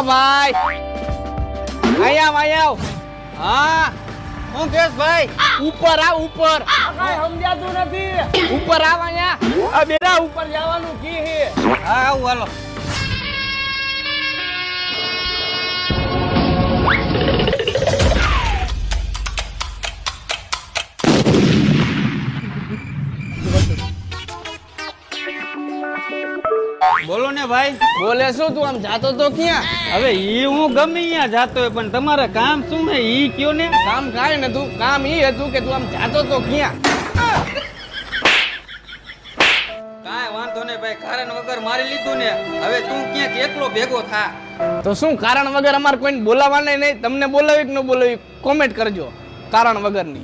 ભાઈ અહીંયા હા હું કેસ ભાઈ ઉપર આવ ઉપર કાઈ સમજાતું નથી ઉપર આવ અહીંયા આ બેટા ઉપર જવાનું કી હે હા આવું હાલો બોલો ને ભાઈ બોલે શું તું આમ જાતો તો ક્યાં હવે ઈ હું ગમે અહીંયા જાતો હોય પણ તમારે કામ શું હે ઈ કયો ને કામ કાંઈ નતું કામ ઈ હતું કે તું આમ જાતો તો ક્યાં કાંઈ વાંધો નહીં ભાઈ કારણ વગર મારી લીધું ને હવે તું ક્યાંક એકલો ભેગો થા તો શું કારણ વગર અમારે કોઈને બોલાવવાના નહીં તમને બોલાવી કે ન બોલાવી કોમેન્ટ કરજો કારણ વગરની